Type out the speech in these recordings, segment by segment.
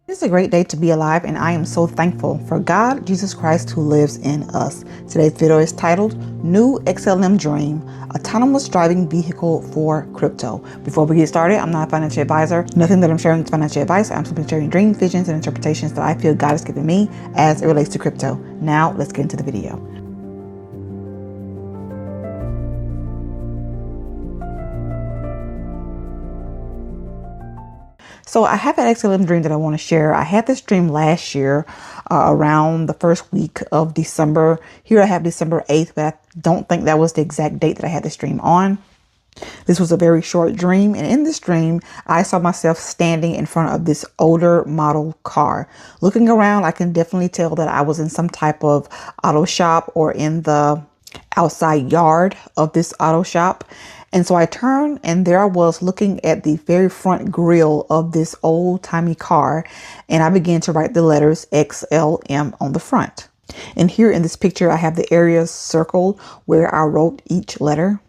It's a great day to be alive, and I am so thankful for God, Jesus Christ, who lives in us. Today's video is titled New XLM Dream, Autonomous Driving Vehicle for Crypto. Before we get started, I'm not a financial advisor. Nothing that I'm sharing is financial advice. I'm simply sharing dreams, visions, and interpretations that I feel God has given me as it relates to crypto. Now, let's get into the video. So I have an XLM dream that I want to share. I had this dream last year around the first week of December. Here I have December 8th, but I don't think that was the exact date that I had this dream on. This was a very short dream. And in this dream, I saw myself standing in front of this older model car. Looking around, I can definitely tell that I was in some type of auto shop or in the outside yard of this auto shop. And so I turned, and there I was looking at the very front grille of this old timey car. And I began to write the letters XLM on the front. And here in this picture, I have the areas circled where I wrote each letter.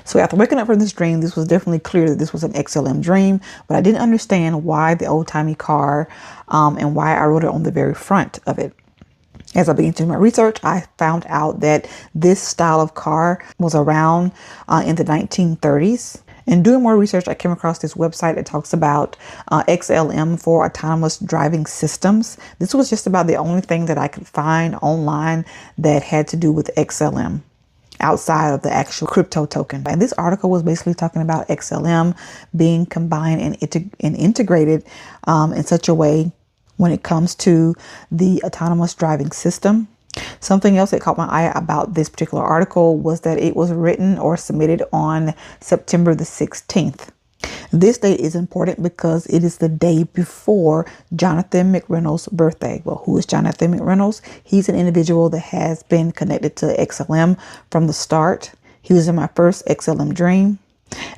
So after waking up from this dream, this was definitely clear that this was an XLM dream, but I didn't understand why the old timey car and why I wrote it on the very front of it. As I began to do my research, I found out that this style of car was around in the 1930s. And doing more research, I came across this website that talks about XLM for autonomous driving systems. This was just about the only thing that I could find online that had to do with XLM outside of the actual crypto token. And this article was basically talking about XLM being combined and integrated in such a way when it comes to the autonomous driving system. Something else that caught my eye about this particular article was that it was written or submitted on September the 16th. This date is important because it is the day before Jonathan McReynolds' birthday. Well, who is Jonathan McReynolds? He's an individual that has been connected to XLM from the start. He was in my first XLM dream.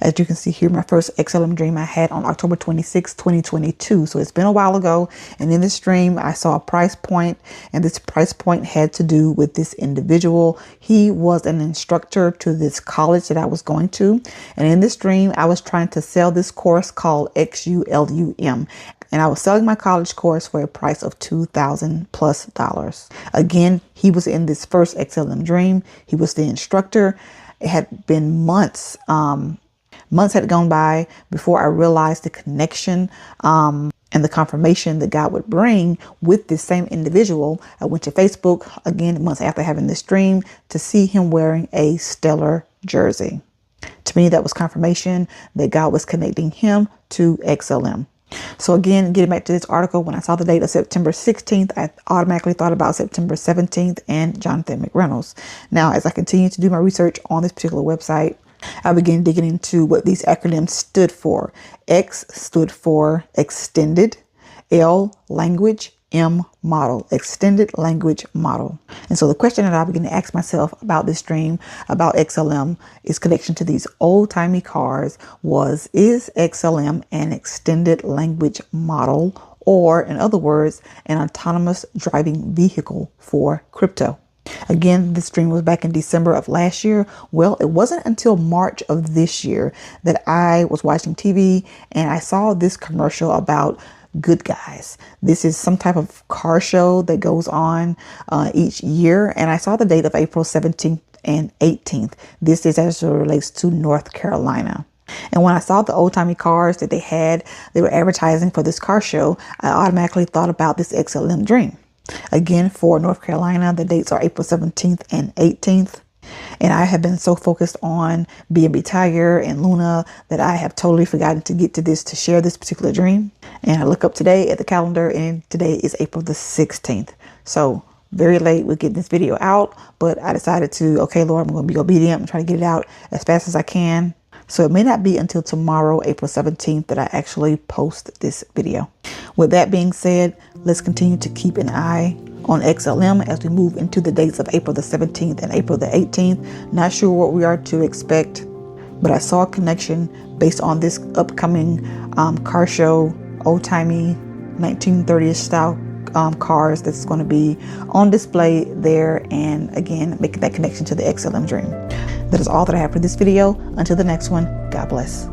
As you can see here, my first XLM dream I had on October 26, 2022. So it's been a while ago. And in this dream, I saw a price point, and this price point had to do with this individual. He was an instructor to this college that I was going to. And in this dream, I was trying to sell this course called XULUM. And I was selling my college course for a price of $2,000+. Again, he was in this first XLM dream. He was the instructor. It had been months. Months had gone by before I realized the connection and the confirmation that God would bring with this same individual. I went to Facebook again months after having this dream to see him wearing a Stellar jersey. To me, that was confirmation that God was connecting him to XLM. So again, getting back to this article, when I saw the date of September 16th, I automatically thought about September 17th and Jonathan McReynolds. Now, as I continue to do my research on this particular website, I began digging into what these acronyms stood for. X stood for extended, L language, M model, extended language model. And so the question that I began to ask myself about this dream, about XLM, its connection to these old timey cars was, is XLM an extended language model, or in other words, an autonomous driving vehicle for crypto? Again, this dream was back in December of last year. Well, it wasn't until March of this year that I was watching TV and I saw this commercial about Good Guys. This is some type of car show that goes on each year. And I saw the date of April 17th and 18th. This is as it relates to North Carolina. And when I saw the old timey cars that they were advertising for this car show, I automatically thought about this XLM dream. Again, for North Carolina, the dates are April 17th and 18th. And I have been so focused on B&B Tiger and Luna that I have totally forgotten to get to this to share this particular dream. And I look up today at the calendar, and today is April the 16th. So very late with getting this video out, but I decided to, okay, Lord, I'm going to be obedient and try to get it out as fast as I can. So it may not be until tomorrow, April 17th, that I actually post this video. With that being said, let's continue to keep an eye on XLM as we move into the dates of April the 17th and April the 18th. Not sure what we are to expect, but I saw a connection based on this upcoming car show, old-timey 1930s style cars that's going to be on display there, and again, making that connection to the XLM dream. That is all that I have for this video. Until the next one, God bless.